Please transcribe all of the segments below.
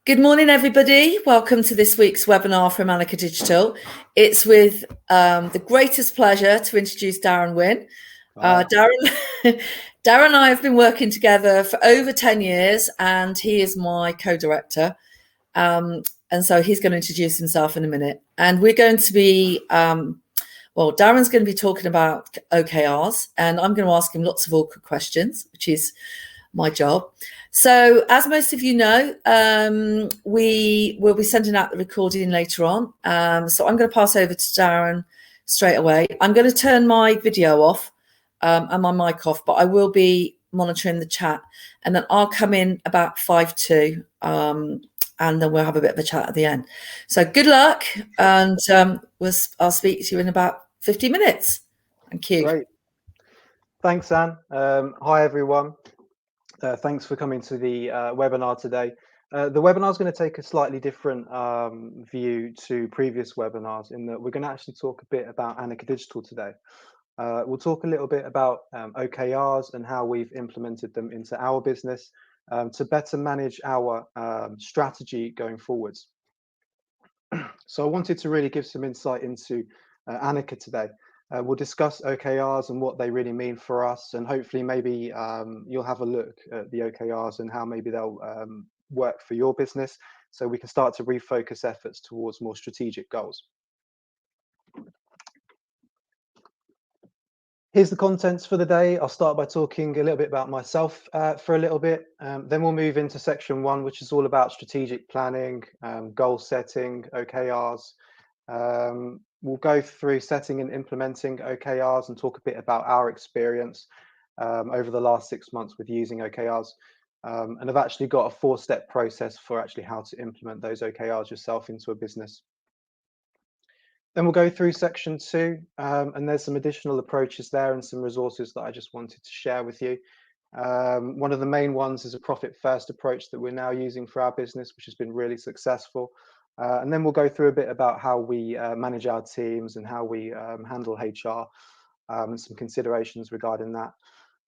Good morning, everybody. Welcome to this week's webinar from Anicca Digital. It's with the greatest pleasure to introduce Darren Wynn. Darren and I have been working together for over 10 years, and he is my co-director. And so he's going to introduce himself in a minute. And we're going to be, Darren's going to be talking about OKRs, and I'm going to ask him lots of awkward questions, which is my job. So as most of you know, we will be sending out the recording later on. So I'm going to pass over to Darren straight away. I'm going to turn my video off and my mic off, but I will be monitoring the chat, and then I'll come in about 5 to, and then we'll have a bit of a chat at the end. So good luck, and I'll speak to you in about 50 minutes. Thank you. Great. Thanks, Anne. Hi, everyone. Thanks for coming to the webinar today. The webinar is going to take a slightly different view to previous webinars in that we're going to actually talk a bit about Anicca Digital today. We'll talk a little bit about OKRs and how we've implemented them into our business to better manage our strategy going forwards. So I wanted to really give some insight into Anicca today. We'll discuss OKRs and what they really mean for us, and hopefully maybe you'll have a look at the OKRs and how maybe they'll work for your business, so we can start to refocus efforts towards more strategic goals. Here's the contents for the day. I'll start by talking a little bit about myself for a little bit. Then we'll move into section 1, which is all about strategic planning, goal setting, OKRs. We'll go through setting and implementing OKRs and talk a bit about our experience over the last 6 months with using OKRs. And I've actually got a 4-step process for actually how to implement those OKRs yourself into a business. Then we'll go through section 2, and there's some additional approaches there and some resources that I just wanted to share with you. One of the main ones is a profit-first approach that we're now using for our business, which has been really successful. And then we'll go through a bit about how we manage our teams and how we handle HR and some considerations regarding that.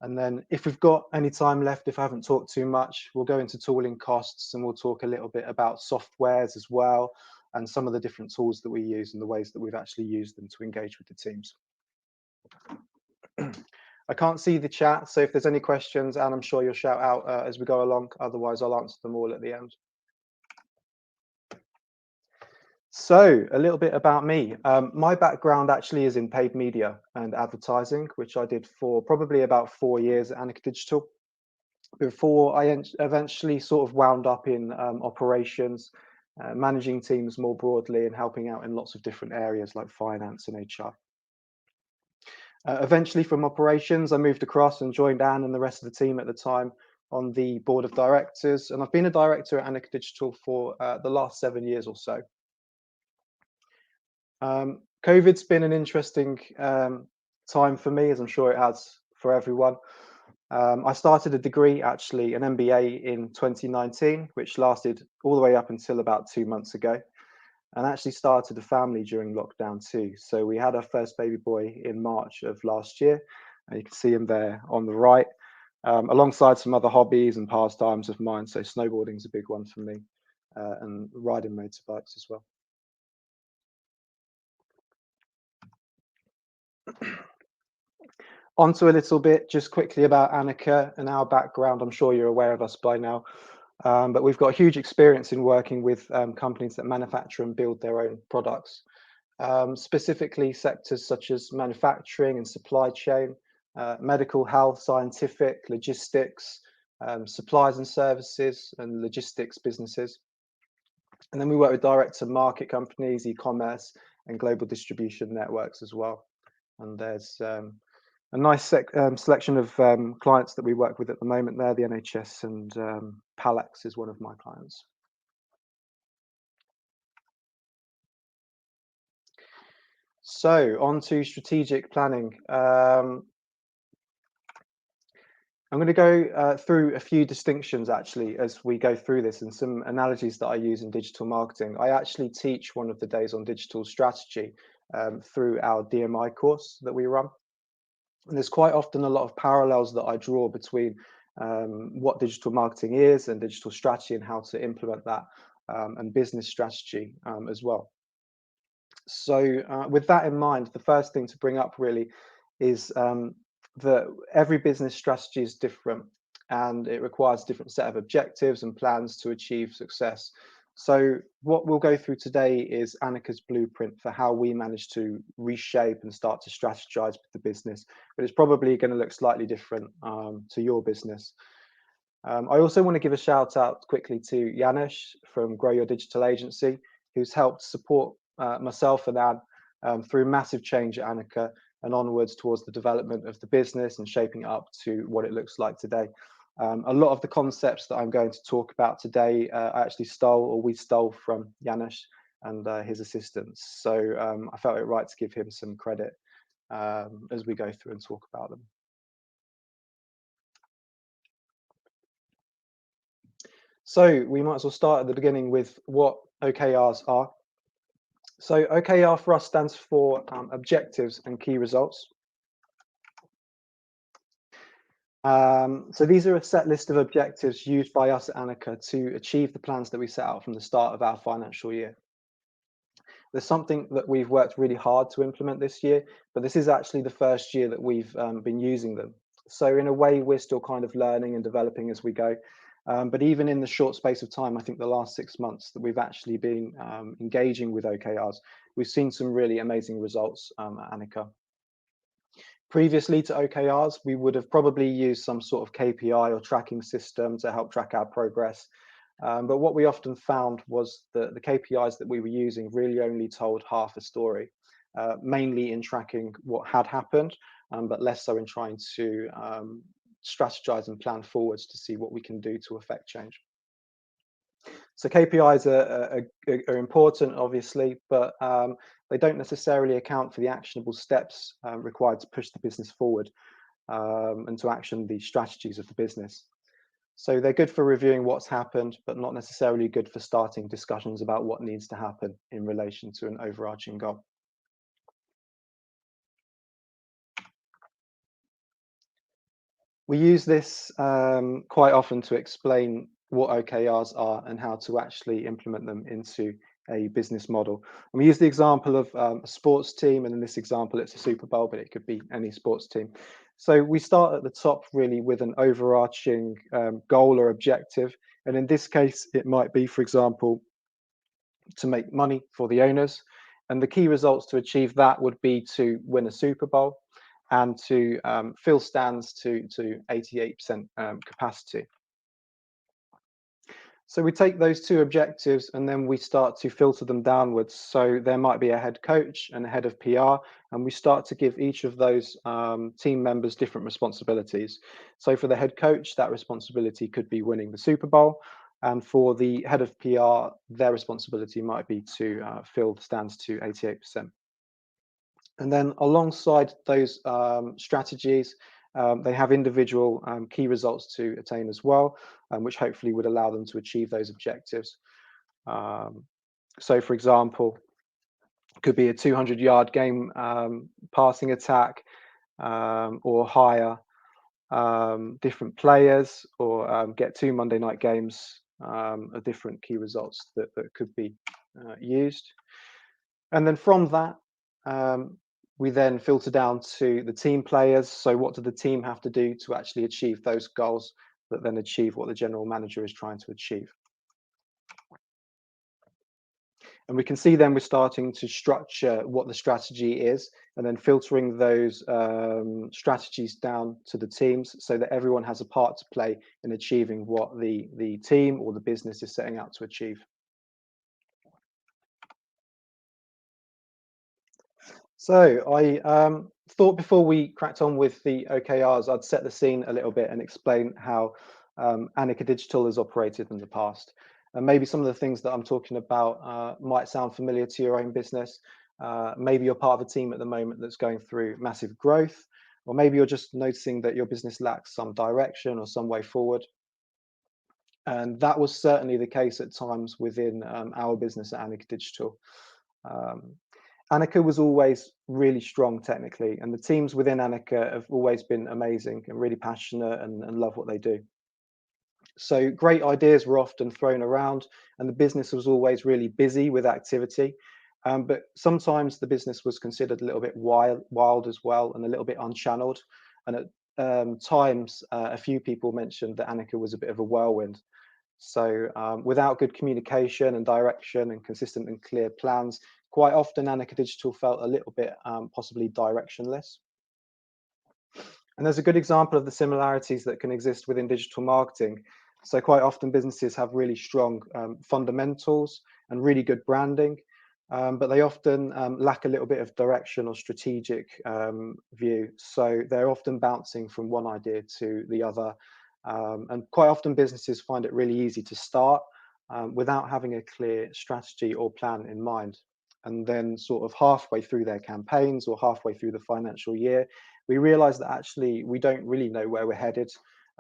And then if we've got any time left, if I haven't talked too much, we'll go into tooling costs, and we'll talk a little bit about softwares as well, and some of the different tools that we use and the ways that we've actually used them to engage with the teams. I can't see the chat, so if there's any questions, and I'm sure you'll shout out as we go along, otherwise I'll answer them all at the end. So a little bit about me. My background actually is in paid media and advertising, which I did for probably about 4 years at Anicca Digital, before I eventually sort of wound up in operations, managing teams more broadly and helping out in lots of different areas like finance and HR. Eventually from operations, I moved across and joined Anne and the rest of the team at the time on the board of directors. And I've been a director at Anicca Digital for the last 7 years or so. COVID's been an interesting time for me, as I'm sure it has for everyone. I started a degree, actually, an MBA in 2019, which lasted all the way up until about 2 months ago, and actually started a family during lockdown too. So we had our first baby boy in March of last year, and you can see him there on the right, alongside some other hobbies and pastimes of mine. So snowboarding is a big one for me, and riding motorbikes as well. Onto a little bit just quickly about Anicca and our background. I'm sure you're aware of us by now, but we've got huge experience in working with companies that manufacture and build their own products, specifically sectors such as manufacturing and supply chain, medical health, scientific, logistics, supplies and services, and logistics businesses. And then we work with direct to market companies, e-commerce, and global distribution networks as well. And there's a nice selection of clients that we work with at the moment there, the NHS, and Palex is one of my clients. So on to strategic planning. I'm going to go through a few distinctions actually as we go through this, and some analogies that I use in digital marketing. I actually teach one of the days on digital strategy through our DMI course that we run. And there's quite often a lot of parallels that I draw between what digital marketing is and digital strategy and how to implement that, and business strategy as well. So with that in mind, the first thing to bring up really is that every business strategy is different and it requires a different set of objectives and plans to achieve success. So what we'll go through today is Anicca's blueprint for how we manage to reshape and start to strategize with the business, but it's probably going to look slightly different to your business. I also want to give a shout out quickly to Janusz from Grow Your Digital Agency, who's helped support myself and Anne through massive change at Anicca and onwards towards the development of the business and shaping it up to what it looks like today. A lot of the concepts that I'm going to talk about today, I actually we stole from Janusz and his assistants. So I felt it right to give him some credit as we go through and talk about them. So we might as well start at the beginning with what OKRs are. So OKR for us stands for objectives and key results. So these are a set list of objectives used by us at Anicca to achieve the plans that we set out from the start of our financial year. There's something that we've worked really hard to implement this year, but this is actually the first year that we've been using them. So in a way, we're still kind of learning and developing as we go. But even in the short space of time, I think the last 6 months that we've actually been engaging with OKRs, we've seen some really amazing results at Anicca. Previously to OKRs, we would have probably used some sort of KPI or tracking system to help track our progress. But what we often found was that the KPIs that we were using really only told half a story, mainly in tracking what had happened, but less so in trying to strategize and plan forwards to see what we can do to affect change. So KPIs are important, obviously, but they don't necessarily account for the actionable steps required to push the business forward and to action the strategies of the business. So they're good for reviewing what's happened, but not necessarily good for starting discussions about what needs to happen in relation to an overarching goal. We use this quite often to explain what OKRs are and how to actually implement them into a business model. And we use the example of a sports team, and in this example, it's a Superbowl, but it could be any sports team. So we start at the top really with an overarching goal or objective. And in this case, it might be, for example, to make money for the owners. And the key results to achieve that would be to win a Super Bowl and to fill stands to 88% capacity. So we take those two objectives and then we start to filter them downwards. So there might be a head coach and a head of PR, and we start to give each of those team members different responsibilities. So for the head coach, that responsibility could be winning the Super Bowl. And for the head of PR, their responsibility might be to fill the stands to 88%. And then alongside those strategies, they have individual key results to attain as well, which hopefully would allow them to achieve those objectives. So, for example, it could be a 200-yard game passing attack, or hire different players, or get 2 Monday night games are different key results that could be used. And then from that, we then filter down to the team players. So what do the team have to do to actually achieve those goals that then achieve what the general manager is trying to achieve? And we can see then we're starting to structure what the strategy is and then filtering those strategies down to the teams so that everyone has a part to play in achieving what the team or the business is setting out to achieve. So I thought before we cracked on with the OKRs, I'd set the scene a little bit and explain how Anicca Digital has operated in the past. And maybe some of the things that I'm talking about might sound familiar to your own business. Maybe you're part of a team at the moment that's going through massive growth, or maybe you're just noticing that your business lacks some direction or some way forward. And that was certainly the case at times within our business at Anicca Digital. Anicca was always really strong technically, and the teams within Anicca have always been amazing and really passionate and love what they do. So great ideas were often thrown around, and the business was always really busy with activity. But sometimes the business was considered a little bit wild as well, and a little bit unchanneled. And at times, a few people mentioned that Anicca was a bit of a whirlwind. So without good communication and direction and consistent and clear plans, quite often Anicca Digital felt a little bit possibly directionless. And there's a good example of the similarities that can exist within digital marketing. So quite often businesses have really strong fundamentals and really good branding, but they often lack a little bit of direction or strategic view. So they're often bouncing from one idea to the other. And quite often businesses find it really easy to start without having a clear strategy or plan in mind. And then sort of halfway through their campaigns or halfway through the financial year, we realize that actually we don't really know where we're headed,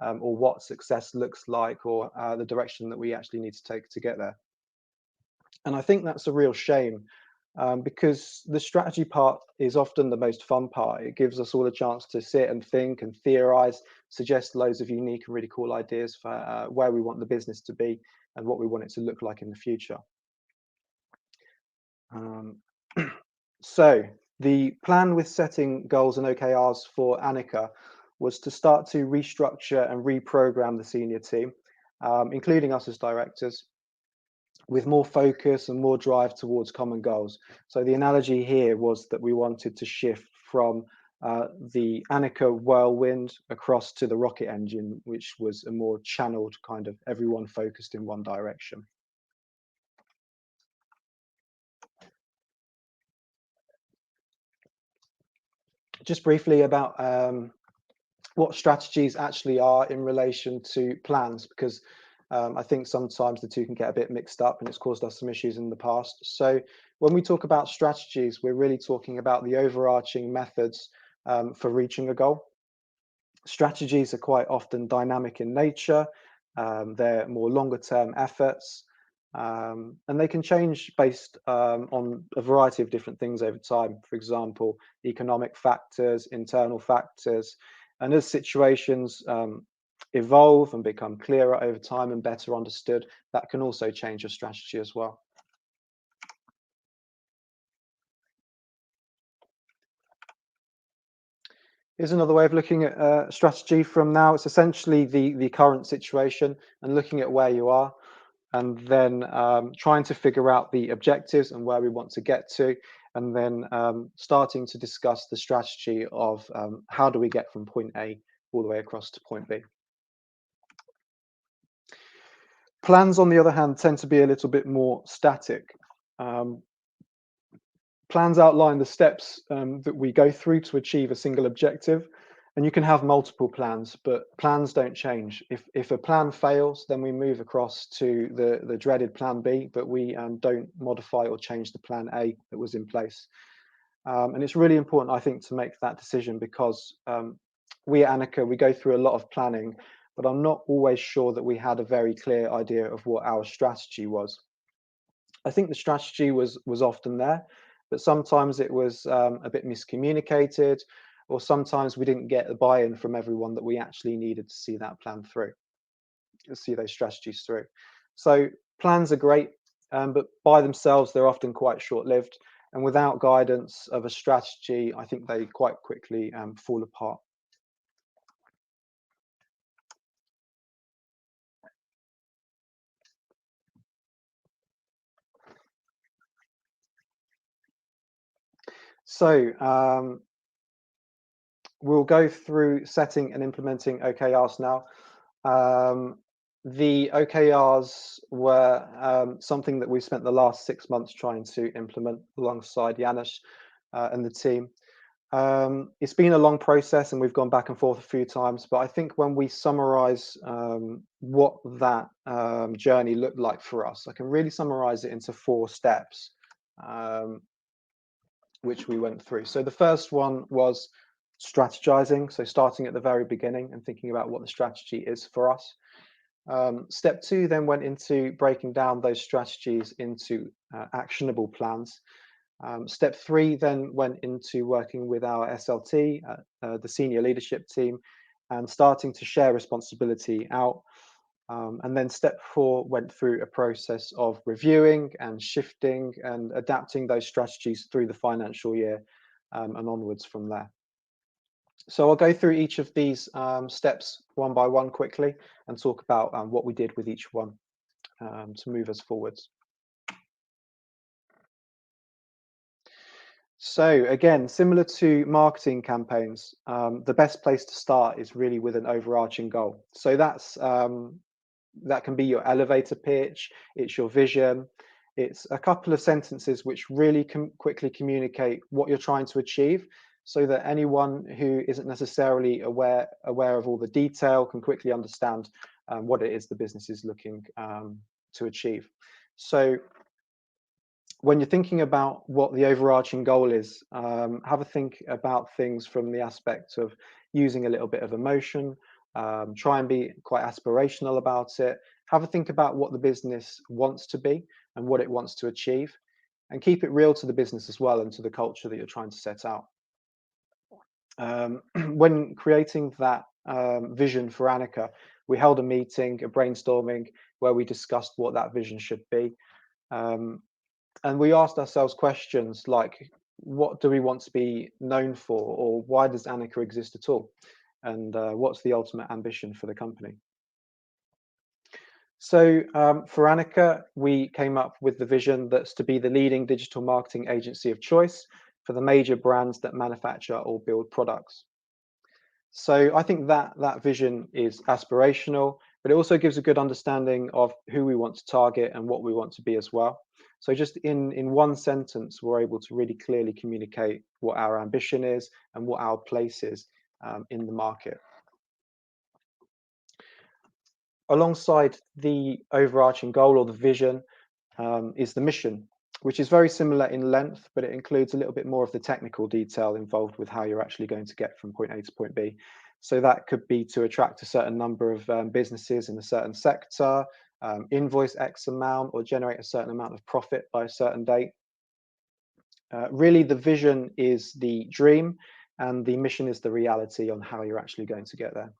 or what success looks like, or the direction that we actually need to take to get there. And I think that's a real shame, because the strategy part is often the most fun part. It gives us all a chance to sit and think and theorize, suggest loads of unique and really cool ideas for where we want the business to be and what we want it to look like in the future. So the plan with setting goals and OKRs for Anicca was to start to restructure and reprogram the senior team, including us as directors, with more focus and more drive towards common goals. So the analogy here was that we wanted to shift from the Anicca whirlwind across to the rocket engine, which was a more channeled kind of everyone focused in one direction. Just briefly about what strategies actually are in relation to plans, because I think sometimes the two can get a bit mixed up and it's caused us some issues in the past. So when we talk about strategies, we're really talking about the overarching methods for reaching a goal. Strategies are quite often dynamic in nature. They're more longer term efforts. And they can change based on a variety of different things over time. For example, economic factors, internal factors, and as situations evolve and become clearer over time and better understood, that can also change your strategy as well. Here's another way of looking at strategy from now. It's essentially the current situation and looking at where you are, and then trying to figure out the objectives and where we want to get to, and then starting to discuss the strategy of how do we get from point A all the way across to point B. Plans, on the other hand, tend to be a little bit more static. Plans outline the steps that we go through to achieve a single objective. And you can have multiple plans, but plans don't change. If a plan fails, then we move across to the dreaded plan B, but we don't modify or change the plan A that was in place. And it's really important, I think, to make that decision, because we at Anicca, we go through a lot of planning, but I'm not always sure that we had a very clear idea of what our strategy was. I think the strategy was often there, but sometimes it was a bit miscommunicated, or sometimes we didn't get the buy-in from everyone that we actually needed to see that plan through, to see those strategies through. So plans are great, but by themselves, they're often quite short-lived. And without guidance of a strategy, I think they quite quickly fall apart. So we'll go through setting and implementing OKRs now. The OKRs were something that we spent the last 6 months trying to implement alongside Janusz and the team. It's been a long process and we've gone back and forth a few times, but I think when we summarize what that journey looked like for us, I can really summarize it into 4 steps, which we went through. So the first one was strategizing, so starting at the very beginning and thinking about what the strategy is for us. Step 2 then went into breaking down those strategies into actionable plans. Step 3 then went into working with our SLT, the senior leadership team, and starting to share responsibility out. And then step 4 went through a process of reviewing and shifting and adapting those strategies through the financial year and onwards from there. So I'll go through each of these steps one by one quickly and talk about what we did with each one to move us forwards. So again, similar to marketing campaigns, the best place to start is really with an overarching goal. So that can be your elevator pitch, it's your vision, it's a couple of sentences which really quickly communicate what you're trying to achieve, so that anyone who isn't necessarily aware of all the detail can quickly understand what it is the business is looking to achieve. So when you're thinking about what the overarching goal is, have a think about things from the aspect of using a little bit of emotion, try and be quite aspirational about it, have a think about what the business wants to be and what it wants to achieve, and keep it real to the business as well and to the culture that you're trying to set out. When creating that vision for Anicca, we held a meeting, a brainstorming, where we discussed what that vision should be. And we asked ourselves questions like, what do we want to be known for? Or why does Anicca exist at all? And what's the ultimate ambition for the company? So for Anicca, we came up with the vision that's to be the leading digital marketing agency of choice for the major brands that manufacture or build products. So I think that vision is aspirational, but it also gives a good understanding of who we want to target and what we want to be as well. So just in one sentence, we're able to really clearly communicate what our ambition is and what our place is in the market. Alongside the overarching goal or the vision is the mission, which is very similar in length, but it includes a little bit more of the technical detail involved with how you're actually going to get from point A to point B. So that could be to attract a certain number of businesses in a certain sector, invoice X amount, or generate a certain amount of profit by a certain date. Really, the vision is the dream, and the mission is the reality on how you're actually going to get there.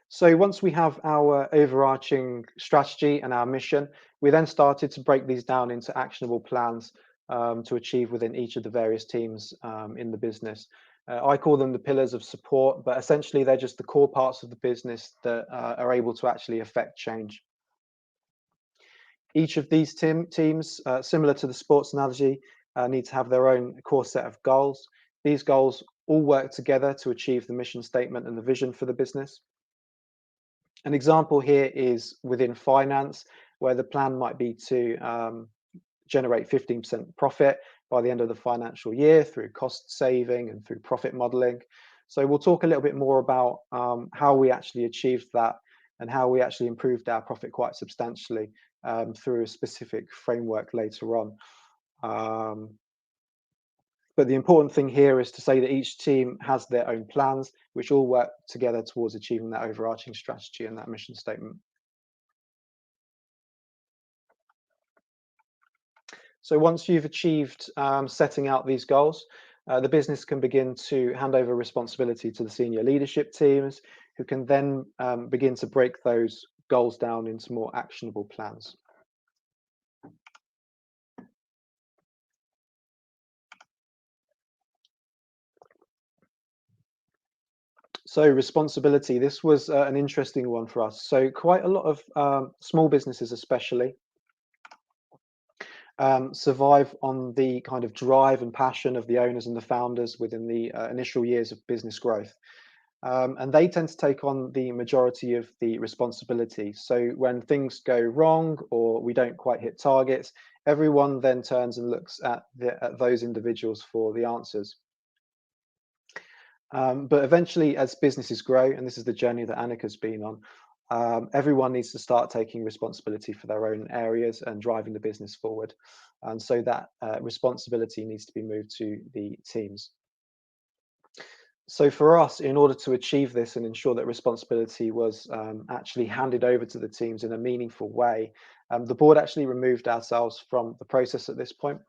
So once we have our overarching strategy and our mission, we then started to break these down into actionable plans to achieve within each of the various teams in the business. I call them the pillars of support, but essentially they're just the core parts of the business that are able to actually affect change. Each of these teams, similar to the sports analogy, need to have their own core set of goals. These goals all work together to achieve the mission statement and the vision for the business. An example here is within finance, where the plan might be to generate 15% profit by the end of the financial year through cost saving and through profit modeling. So we'll talk a little bit more about how we actually achieved that and how we actually improved our profit quite substantially through a specific framework later on. But the important thing here is to say that each team has their own plans, which all work together towards achieving that overarching strategy and that mission statement. So once you've achieved setting out these goals, the business can begin to hand over responsibility to the senior leadership teams, who can then begin to break those goals down into more actionable plans. So responsibility, this was an interesting one for us. So quite a lot of small businesses especially survive on the kind of drive and passion of the owners and the founders within the initial years of business growth. And they tend to take on the majority of the responsibility. So when things go wrong or we don't quite hit targets, everyone then turns and looks at those individuals for the answers. But eventually, as businesses grow, and this is the journey that Anicca's been on, everyone needs to start taking responsibility for their own areas and driving the business forward. And so that responsibility needs to be moved to the teams. So for us, in order to achieve this and ensure that responsibility was actually handed over to the teams in a meaningful way, the board actually removed ourselves from the process at this point.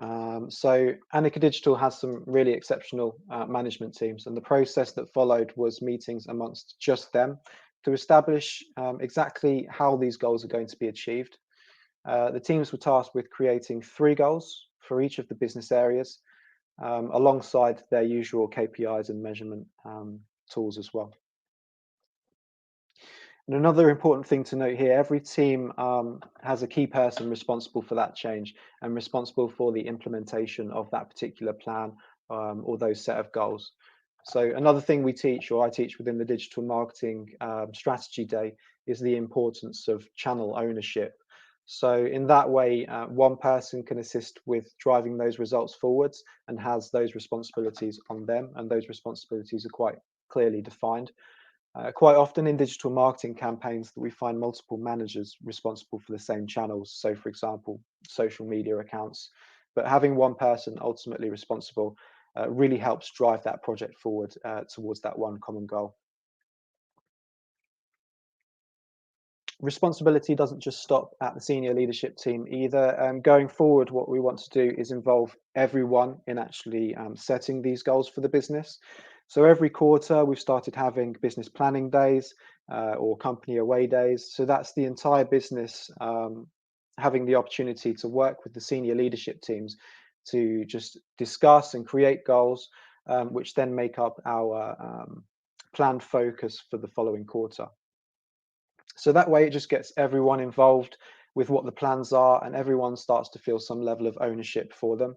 So Anicca Digital has some really exceptional management teams, and the process that followed was meetings amongst just them to establish exactly how these goals are going to be achieved. The teams were tasked with creating 3 goals for each of the business areas, alongside their usual KPIs and measurement tools as well. And another important thing to note here, every team has a key person responsible for that change and responsible for the implementation of that particular plan or those set of goals. So another thing we teach, or I teach within the digital marketing strategy day, is the importance of channel ownership. So in that way, one person can assist with driving those results forwards and has those responsibilities on them, and those responsibilities are quite clearly defined. Quite often in digital marketing campaigns that we find multiple managers responsible for the same channels. So for example, social media accounts, but having one person ultimately responsible really helps drive that project forward towards that one common goal. Responsibility doesn't just stop at the senior leadership team either. Going forward, what we want to do is involve everyone in actually setting these goals for the business. So every quarter, we've started having business planning days or company away days. So that's the entire business having the opportunity to work with the senior leadership teams to just discuss and create goals, which then make up our planned focus for the following quarter. So that way it just gets everyone involved with what the plans are, and everyone starts to feel some level of ownership for them.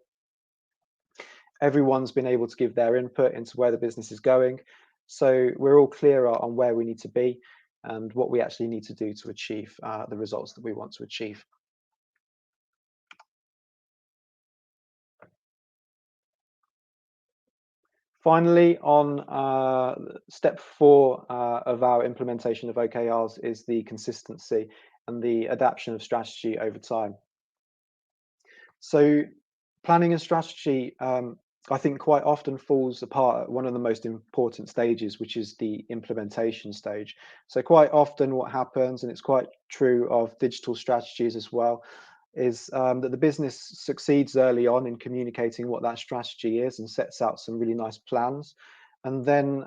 Everyone's been able to give their input into where the business is going. So we're all clearer on where we need to be and what we actually need to do to achieve the results that we want to achieve. Finally, on step 4 of our implementation of OKRs is the consistency and the adaptation of strategy over time. So planning and strategy, I think quite often falls apart at one of the most important stages, which is the implementation stage. So quite often what happens, and it's quite true of digital strategies as well, is that the business succeeds early on in communicating what that strategy is and sets out some really nice plans. And then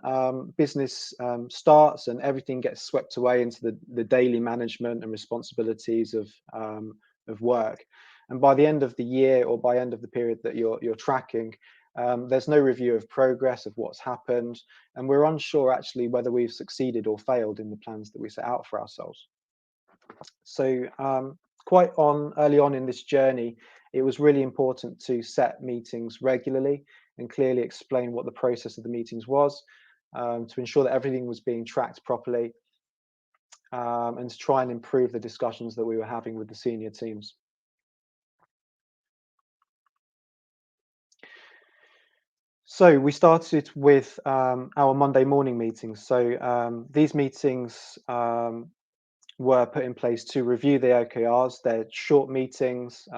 business starts and everything gets swept away into the daily management and responsibilities of work. And by the end of the year or by end of the period that you're tracking, there's no review of progress of what's happened, and we're unsure actually whether we've succeeded or failed in the plans that we set out for ourselves. So quite early on in this journey, it was really important to set meetings regularly and clearly explain what the process of the meetings was, to ensure that everything was being tracked properly, and to try and improve the discussions that we were having with the senior teams. So we started with our Monday morning meetings. So these meetings were put in place to review the OKRs. They're short meetings.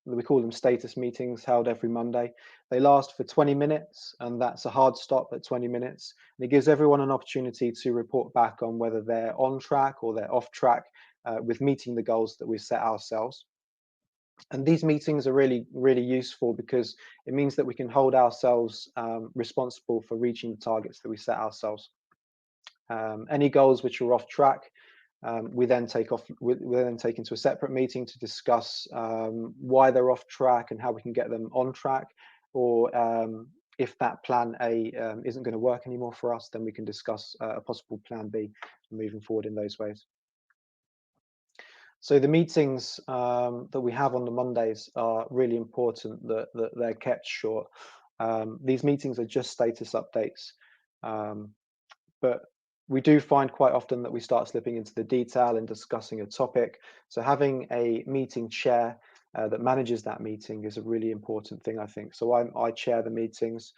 We call them status meetings, held every Monday. They last for 20 minutes, and that's a hard stop at 20 minutes. And it gives everyone an opportunity to report back on whether they're on track or they're off track with meeting the goals that we've set ourselves. And these meetings are really, really useful because it means that we can hold ourselves responsible for reaching the targets that we set ourselves. Any goals which are off track, we then take into a separate meeting to discuss why they're off track and how we can get them on track, or if that plan A isn't going to work anymore for us, then we can discuss a possible plan B moving forward in those ways. So the meetings that we have on the Mondays are really important that they're kept short. These meetings are just status updates, but we do find quite often that we start slipping into the detail and discussing a topic. So having a meeting chair that manages that meeting is a really important thing, I think. So I chair the meetings.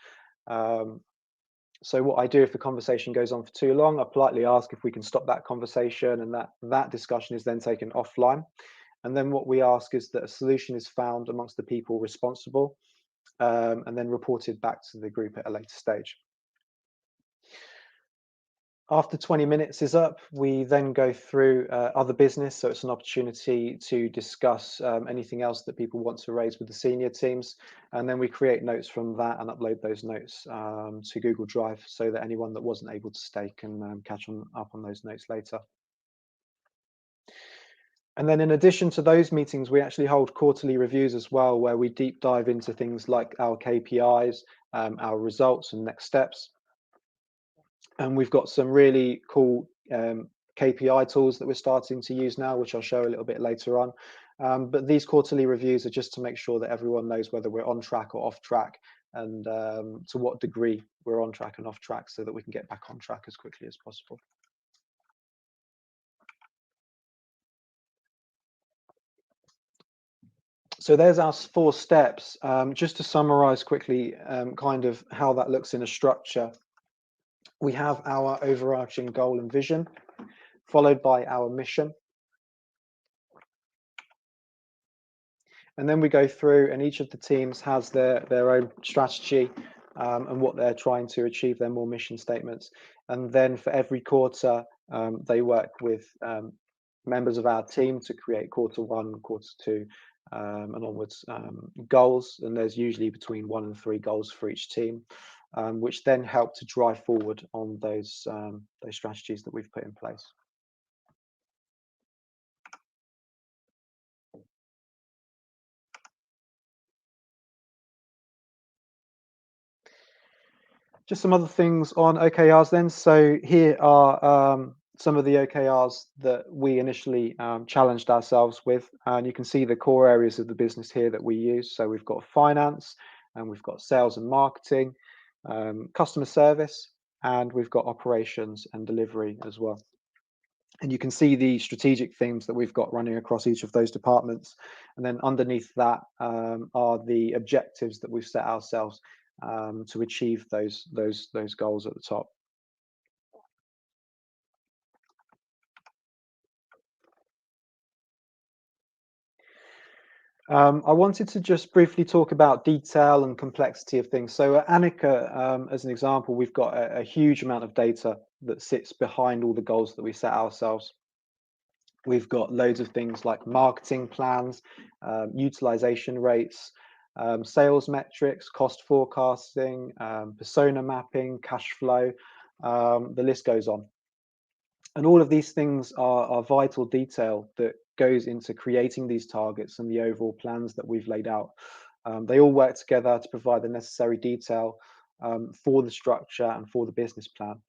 So what I do if the conversation goes on for too long, I politely ask if we can stop that conversation, and that discussion is then taken offline. And then what we ask is that a solution is found amongst the people responsible, and then reported back to the group at a later stage. After 20 minutes is up, we then go through other business. So it's an opportunity to discuss anything else that people want to raise with the senior teams. And then we create notes from that and upload those notes to Google Drive so that anyone that wasn't able to stay can catch up on those notes later. And then in addition to those meetings, we actually hold quarterly reviews as well, where we deep dive into things like our KPIs, our results and next steps. And we've got some really cool KPI tools that we're starting to use now, which I'll show a little bit later on. But these quarterly reviews are just to make sure that everyone knows whether we're on track or off track, and to what degree we're on track and off track, so that we can get back on track as quickly as possible. So there's our 4 steps. Just to summarize quickly, kind of how that looks in a structure. We have our overarching goal and vision, followed by our mission. And then we go through, and each of the teams has their own strategy and what they're trying to achieve, their more mission statements. And then for every quarter, they work with members of our team to create quarter 1, quarter 2, and onwards goals. And there's usually between 1 and 3 goals for each team, which then help to drive forward on those strategies that we've put in place. Just some other things on OKRs then. So here are some of the OKRs that we initially challenged ourselves with, and you can see the core areas of the business here that we use. So we've got finance, and we've got sales and marketing, customer service, and we've got operations and delivery as well. And you can see the strategic themes that we've got running across each of those departments. And then underneath that are the objectives that we've set ourselves to achieve those goals at the top. I wanted to just briefly talk about detail and complexity of things. So at Anicca, as an example, we've got a huge amount of data that sits behind all the goals that we set ourselves. We've got loads of things like marketing plans, utilization rates, sales metrics, cost forecasting, persona mapping, cash flow, the list goes on. And all of these things are vital detail that goes into creating these targets and the overall plans that we've laid out. They all work together to provide the necessary detail for the structure and for the business plan.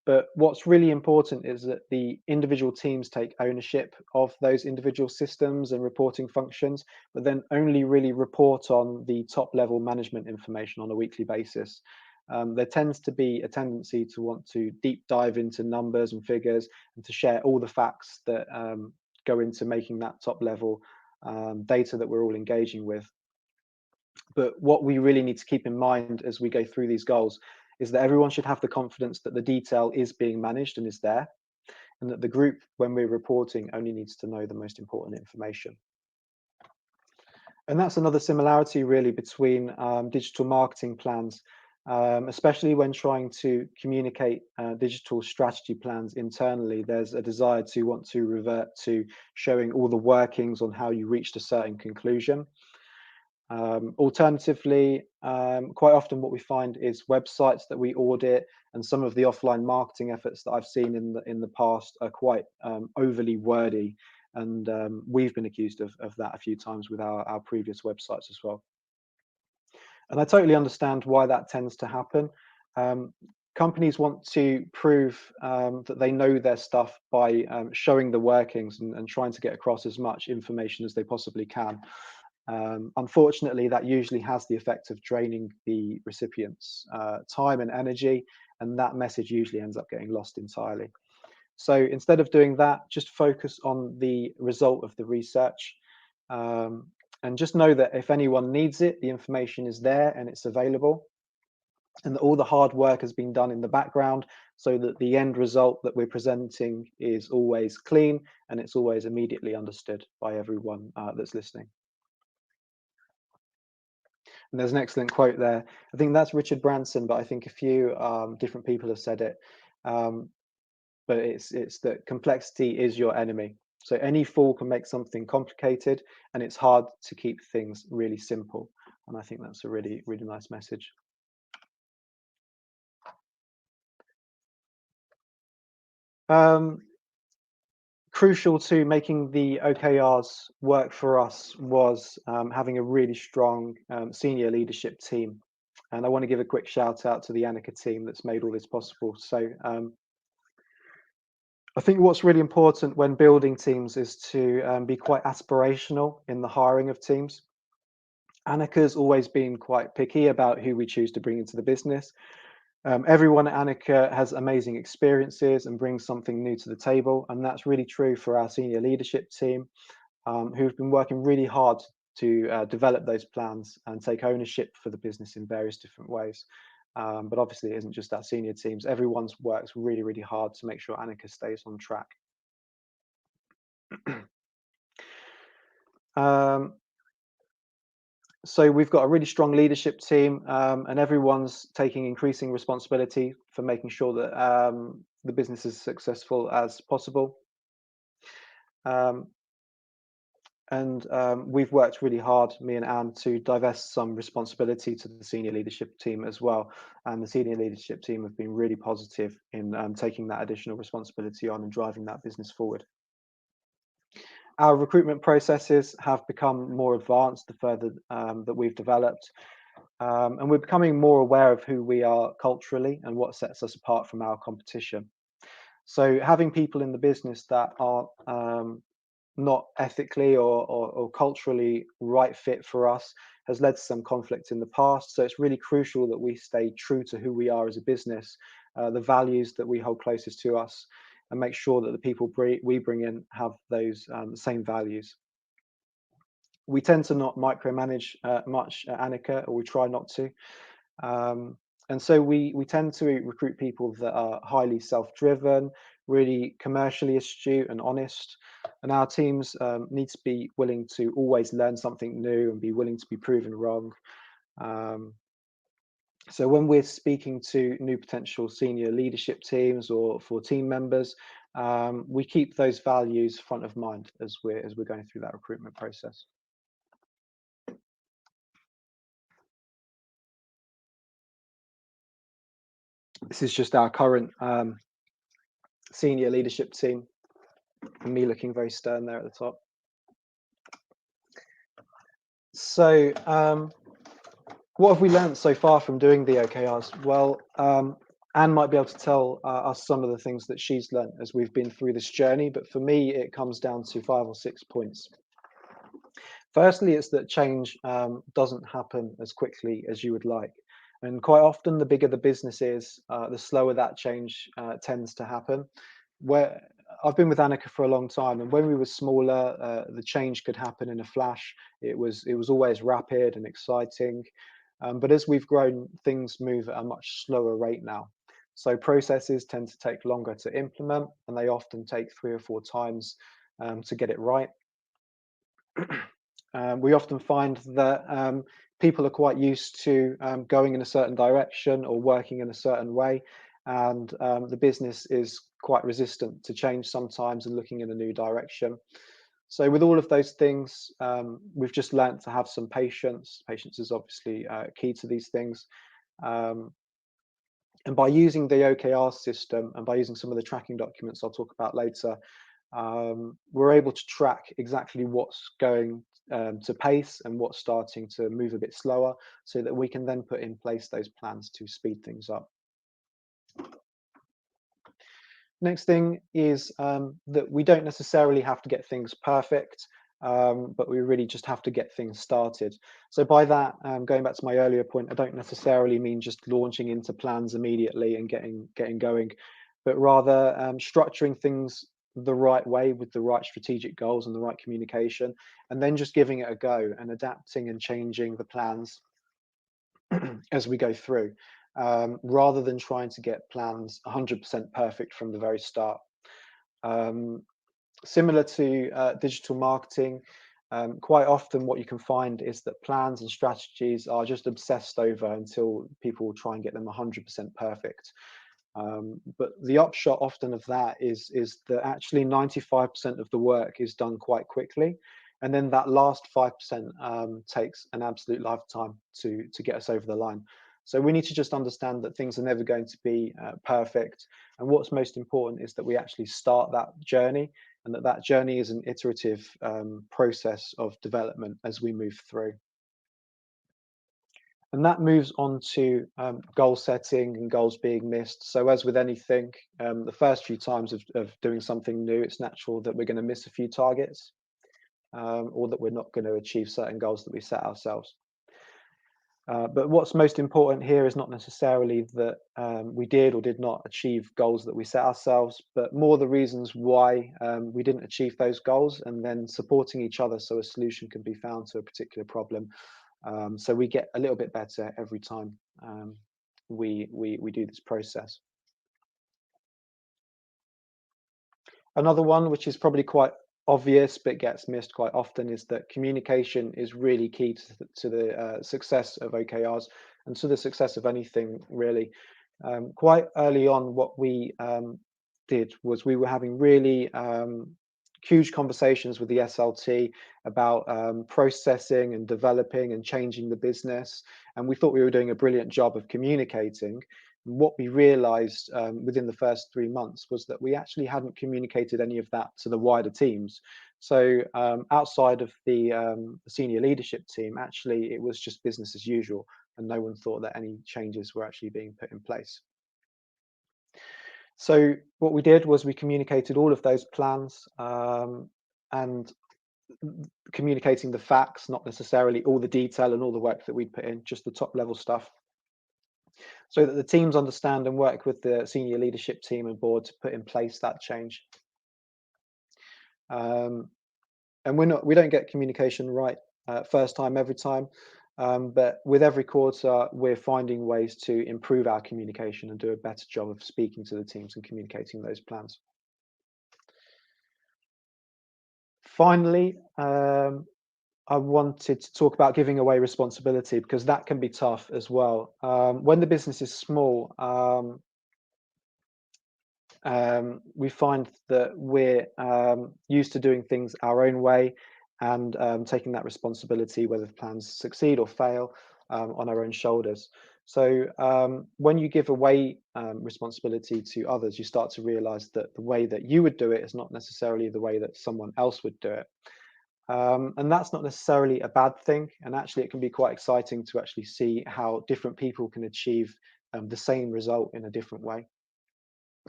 But what's really important is that the individual teams take ownership of those individual systems and reporting functions, but then only really report on the top level management information on a weekly basis. There tends to be a tendency to want to deep dive into numbers and figures and to share all the facts that go into making that top level data that we're all engaging with. But what we really need to keep in mind as we go through these goals is that everyone should have the confidence that the detail is being managed and is there, and that the group, when we're reporting, only needs to know the most important information. And that's another similarity really between digital marketing plans, especially when trying to communicate digital strategy plans internally. There's a desire to want to revert to showing all the workings on how you reached a certain conclusion. Alternatively, quite often what we find is websites that we audit, and some of the offline marketing efforts that I've seen in the past are quite overly wordy, and we've been accused of that a few times with our previous websites as well. And I totally understand why that tends to happen. Companies want to prove that they know their stuff by showing the workings and trying to get across as much information as they possibly can. Unfortunately, that usually has the effect of draining the recipient's time and energy, and that message usually ends up getting lost entirely. So instead of doing that, just focus on the result of the research, and just know that if anyone needs it, the information is there and it's available, and that all the hard work has been done in the background so that the end result that we're presenting is always clean and it's always immediately understood by everyone that's listening. And there's an excellent quote there. I think that's Richard Branson, but I think a few different people have said it. But it's that complexity is your enemy. So any fool can make something complicated, and it's hard to keep things really simple. And I think that's a really, really nice message. Crucial to making the OKRs work for us was having a really strong senior leadership team. And I want to give a quick shout out to the Anicca team that's made all this possible. So I think what's really important when building teams is to be quite aspirational in the hiring of teams. Anicca's always been quite picky about who we choose to bring into the business. Everyone at Anicca has amazing experiences and brings something new to the table, and that's really true for our senior leadership team, who've been working really hard to develop those plans and take ownership for the business in various different ways. But obviously, it isn't just our senior teams. Everyone's works really, really hard to make sure Anicca stays on track. So we've got a really strong leadership team, and everyone's taking increasing responsibility for making sure that the business is as successful as possible. We've worked really hard, me and Anne, to divest some responsibility to the senior leadership team as well. And the senior leadership team have been really positive in taking that additional responsibility on and driving that business forward. Our recruitment processes have become more advanced the further that we've developed. And we're becoming more aware of who we are culturally and what sets us apart from our competition. So having people in the business that are not ethically or culturally right fit for us has led to some conflict in the past. So it's really crucial that we stay true to who we are as a business, the values that we hold closest to us, and make sure that the people we bring in have those same values. We tend to not micromanage much at Anicca, or we try not to. And so we tend to recruit people that are highly self-driven, really commercially astute and honest. And our teams need to be willing to always learn something new and be willing to be proven wrong. So when we're speaking to new potential senior leadership teams or for team members, we keep those values front of mind as we're going through that recruitment process. This is just our current senior leadership team, and me looking very stern there at the top. So what have we learned so far from doing the OKRs? Well, Anne might be able to tell us some of the things that she's learned as we've been through this journey, but for me, it comes down to 5 or 6 points. Firstly, it's that change doesn't happen as quickly as you would like. And quite often, the bigger the business is, the slower that change tends to happen. Where I've been with Anicca for a long time, and when we were smaller, the change could happen in a flash. It was always rapid and exciting. But as we've grown, things move at a much slower rate now. So processes tend to take longer to implement, and they often take 3 or 4 times to get it right. We often find that people are quite used to going in a certain direction or working in a certain way, and the business is quite resistant to change sometimes and looking in a new direction. So with all of those things, we've just learned to have some patience. Patience is obviously key to these things. And by using the OKR system and by using some of the tracking documents I'll talk about later, we're able to track exactly what's going to pace and what's starting to move a bit slower, so that we can then put in place those plans to speed things up. Next thing is that we don't necessarily have to get things perfect, but we really just have to get things started. So by that, going back to my earlier point, I don't necessarily mean just launching into plans immediately and getting going, but rather structuring things the right way with the right strategic goals and the right communication, and then just giving it a go and adapting and changing the plans as we go through, rather than trying to get plans 100% perfect from the very start. Similar to digital marketing, quite often what you can find is that plans and strategies are just obsessed over until people try and get them 100% perfect. But the upshot often of that is that actually 95% of the work is done quite quickly, and then that last 5% takes an absolute lifetime to get us over the line. So we need to just understand that things are never going to be perfect, and what's most important is that we actually start that journey, and that journey is an iterative process of development as we move through. And that moves on to goal setting and goals being missed. So as with anything, the first few times of doing something new, it's natural that we're going to miss a few targets, or that we're not going to achieve certain goals that we set ourselves. But what's most important here is not necessarily that we did or did not achieve goals that we set ourselves, but more the reasons why we didn't achieve those goals, and then supporting each other so a solution can be found to a particular problem. So we get a little bit better every time we do this process. Another one, which is probably quite obvious but gets missed quite often, is that communication is really key to the success of OKRs and to the success of anything really. Quite early on, what we did was we were having really huge conversations with the SLT about processing and developing and changing the business, and we thought we were doing a brilliant job of communicating. What we realized within the first 3 months was that we actually hadn't communicated any of that to the wider teams. So outside of the senior leadership team, actually it was just business as usual, and no one thought that any changes were actually being put in place. So what we did was we communicated all of those plans, and communicating the facts, not necessarily all the detail and all the work that we'd put in, just the top level stuff, so that the teams understand and work with the senior leadership team and board to put in place that change. And we don't get communication right first time every time, but with every quarter we're finding ways to improve our communication and do a better job of speaking to the teams and communicating those plans. Finally, I wanted to talk about giving away responsibility, because that can be tough as well. When the business is small, we find that we're used to doing things our own way and taking that responsibility, whether the plans succeed or fail, on our own shoulders. So when you give away responsibility to others, you start to realize that the way that you would do it is not necessarily the way that someone else would do it. And that's not necessarily a bad thing. And actually, it can be quite exciting to actually see how different people can achieve the same result in a different way.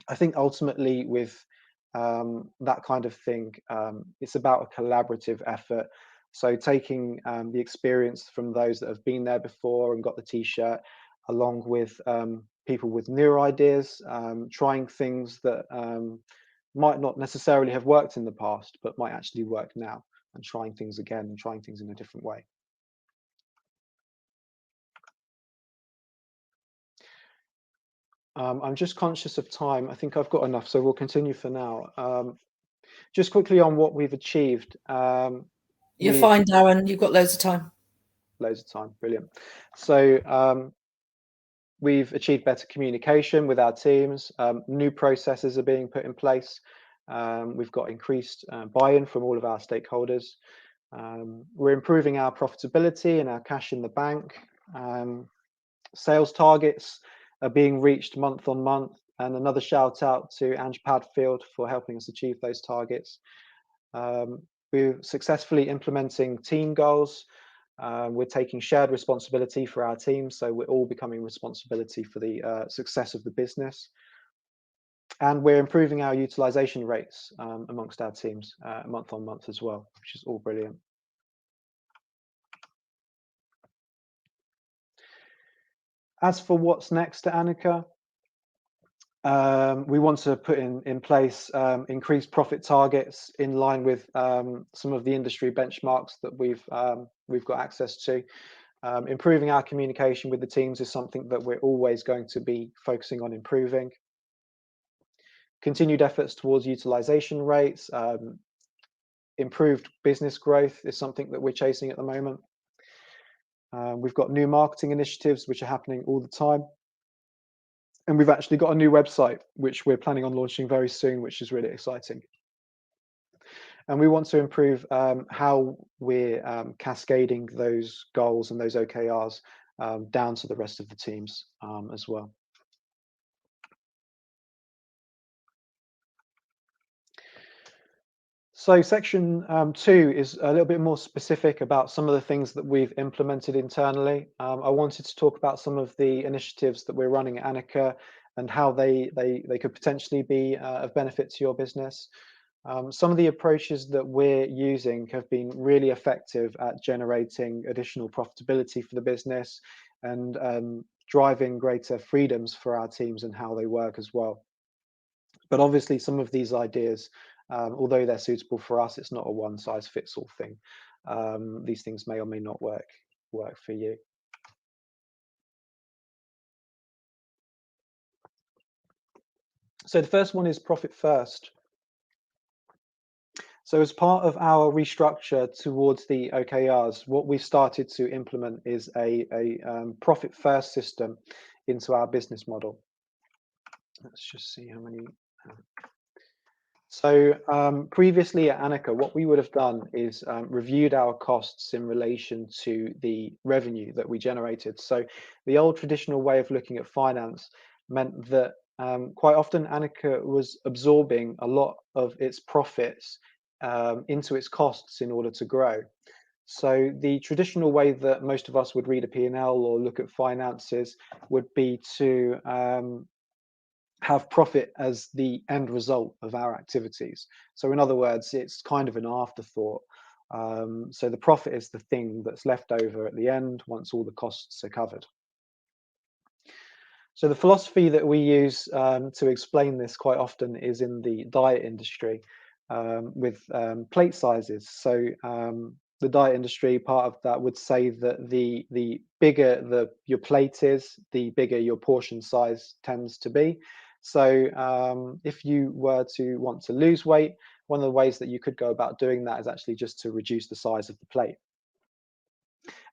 I think ultimately with that kind of thing, it's about a collaborative effort. So taking the experience from those that have been there before and got the t-shirt, along with people with newer ideas, trying things that might not necessarily have worked in the past, but might actually work now, and trying things again and trying things in a different way. I'm just conscious of time. I think I've got enough, so we'll continue for now. Just quickly on what we've achieved. You're fine, Darren. You've got loads of time. Loads of time. Brilliant. So we've achieved better communication with our teams. New processes are being put in place. We've got increased buy-in from all of our stakeholders. We're improving our profitability and our cash in the bank. Sales targets are being reached month on month, and another shout out to Ange Padfield for helping us achieve those targets. We're successfully implementing team goals. We're taking shared responsibility for our team, so we're all becoming responsibility for the success of the business. And we're improving our utilization rates amongst our teams month on month as well, which is all brilliant. As for what's next at Anicca, we want to put in place increased profit targets in line with some of the industry benchmarks that we've got access to. Improving our communication with the teams is something that we're always going to be focusing on improving. Continued efforts towards utilization rates, improved business growth is something that we're chasing at the moment. We've got new marketing initiatives which are happening all the time. And we've actually got a new website, which we're planning on launching very soon, which is really exciting. And we want to improve how we're cascading those goals and those OKRs down to the rest of the teams as well. So section 2 is a little bit more specific about some of the things that we've implemented internally. I wanted to talk about some of the initiatives that we're running at Anicca and how they could potentially be of benefit to your business. Some of the approaches that we're using have been really effective at generating additional profitability for the business and driving greater freedoms for our teams and how they work as well. But obviously, some of these ideas, although they're suitable for us, it's not a one-size-fits-all thing. These things may or may not work for you. So the first one is profit first. So as part of our restructure towards the OKRs, what we've started to implement is a profit first system into our business model. Let's just see how many. So previously at Anicca, what we would have done is reviewed our costs in relation to the revenue that we generated. So the old traditional way of looking at finance meant that quite often Anicca was absorbing a lot of its profits into its costs in order to grow. So the traditional way that most of us would read a P&L or look at finances would be to have profit as the end result of our activities. So in other words, it's kind of an afterthought. So the profit is the thing that's left over at the end once all the costs are covered. So the philosophy that we use to explain this quite often is in the diet industry with plate sizes. So the diet industry, part of that would say that the bigger your plate is, the bigger your portion size tends to be. So if you were to want to lose weight, one of the ways that you could go about doing that is actually just to reduce the size of the plate.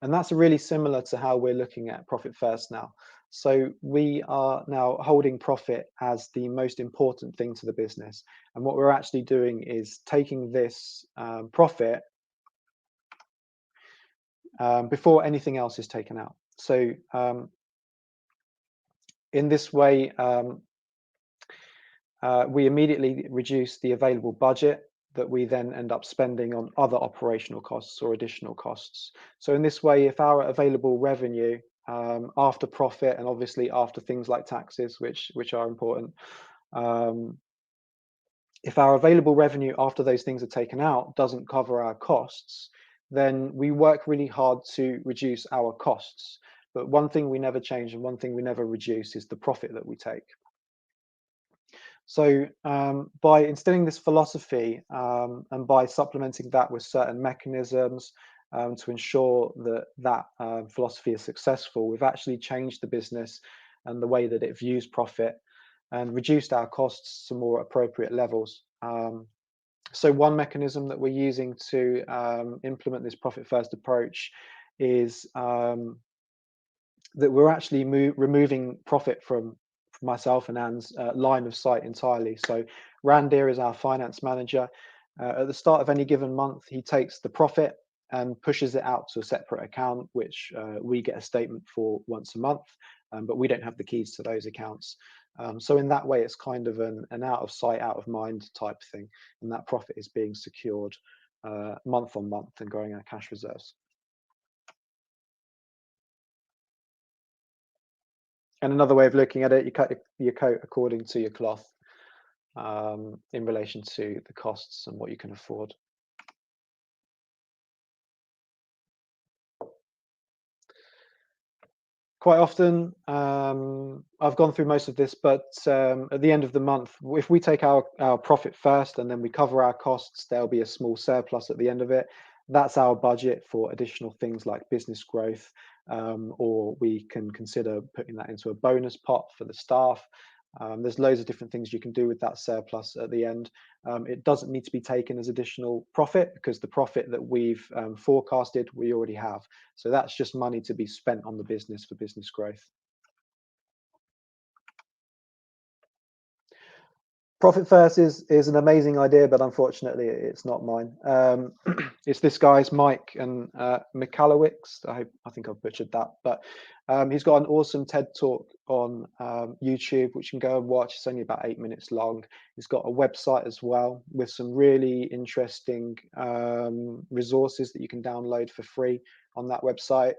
And that's really similar to how we're looking at profit first now. So we are now holding profit as the most important thing to the business. And what we're actually doing is taking this profit before anything else is taken out. So in this way, we immediately reduce the available budget that we then end up spending on other operational costs or additional costs. So in this way, if our available revenue after profit and obviously after things like taxes, which are important, if our available revenue after those things are taken out doesn't cover our costs, then we work really hard to reduce our costs. But one thing we never change and one thing we never reduce is the profit that we take. So by instilling this philosophy and by supplementing that with certain mechanisms to ensure that that philosophy is successful, we've actually changed the business and the way that it views profit and reduced our costs to more appropriate levels. So one mechanism that we're using to implement this profit first approach is that we're actually removing profit from myself and Anne's line of sight entirely. So Randir is our finance manager. At the start of any given month, he takes the profit and pushes it out to a separate account, which we get a statement for once a month, but we don't have the keys to those accounts. So in that way, it's kind of an out of sight, out of mind type thing. And that profit is being secured month on month and growing our cash reserves. And another way of looking at it, you cut your coat according to your cloth in relation to the costs and what you can afford. Quite often, I've gone through most of this, but at the end of the month, if we take our profit first and then we cover our costs, there'll be a small surplus at the end of it. That's our budget for additional things like business growth, or we can consider putting that into a bonus pot for the staff. There's loads of different things you can do with that surplus at the end. It doesn't need to be taken as additional profit because the profit that we've forecasted, we already have. So that's just money to be spent on the business for business growth. Profit first is an amazing idea, but unfortunately, it's not mine. It's this guy's Mike and Michalowicz. I think I've butchered that, but he's got an awesome TED talk on YouTube, which you can go and watch. It's only about 8 minutes long. He's got a website as well with some really interesting resources that you can download for free on that website.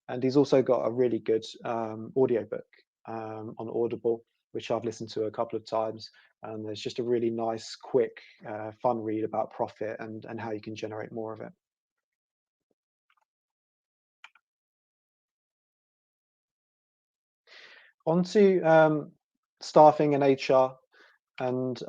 And he's also got a really good audiobook on Audible, which I've listened to a couple of times. And there's just a really nice, quick, fun read about profit and how you can generate more of it. On to staffing and HR. And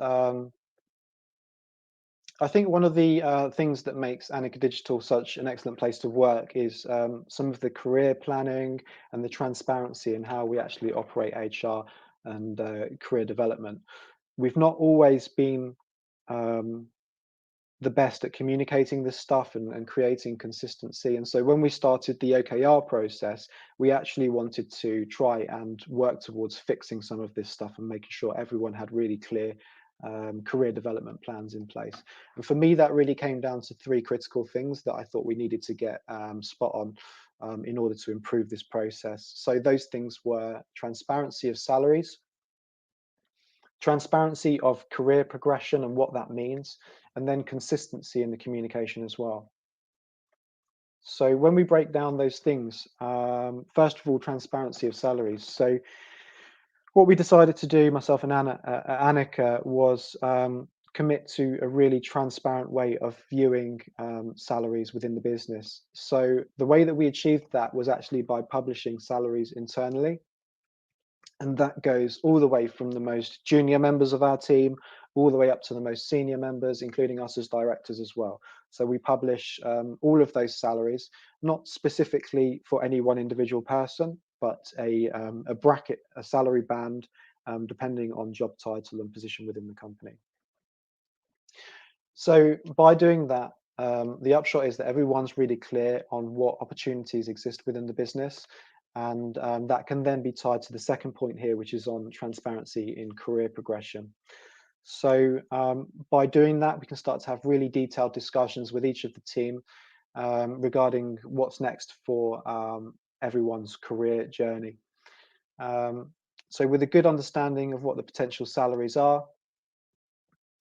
I think one of the things that makes Anicca Digital such an excellent place to work is some of the career planning and the transparency in how we actually operate HR and career development. We've not always been the best at communicating this stuff and creating consistency. And so when we started the OKR process, we actually wanted to try and work towards fixing some of this stuff and making sure everyone had really clear career development plans in place. And for me, that really came down to three critical things that I thought we needed to get spot on in order to improve this process. So those things were transparency of salaries, transparency of career progression and what that means, and then consistency in the communication as well. So when we break down those things, first of all, transparency of salaries. So what we decided to do, myself and Anicca, was commit to a really transparent way of viewing salaries within the business. So the way that we achieved that was actually by publishing salaries internally. And that goes all the way from the most junior members of our team, all the way up to the most senior members, including us as directors as well. So we publish all of those salaries, not specifically for any one individual person, but a bracket, a salary band, depending on job title and position within the company. So by doing that, the upshot is that everyone's really clear on what opportunities exist within the business. And that can then be tied to the second point here, which is on transparency in career progression. So by doing that, we can start to have really detailed discussions with each of the team regarding what's next for everyone's career journey. So with a good understanding of what the potential salaries are,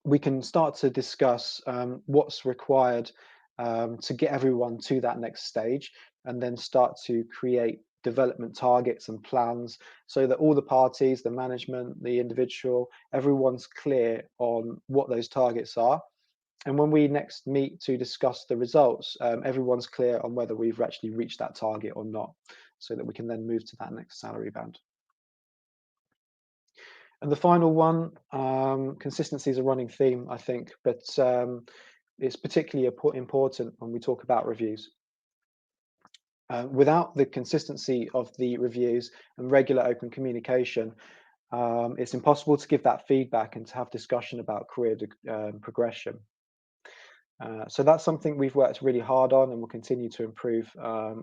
we can start to discuss what's required to get everyone to that next stage, and then start to create development targets and plans so that all the parties, the management, the individual, everyone's clear on what those targets are. And when we next meet to discuss the results, everyone's clear on whether we've actually reached that target or not, so that we can then move to that next salary band. And the final one, consistency is a running theme, I think, but it's particularly important when we talk about reviews. Without the consistency of the reviews and regular open communication, it's impossible to give that feedback and to have discussion about career progression. So that's something we've worked really hard on and will continue to improve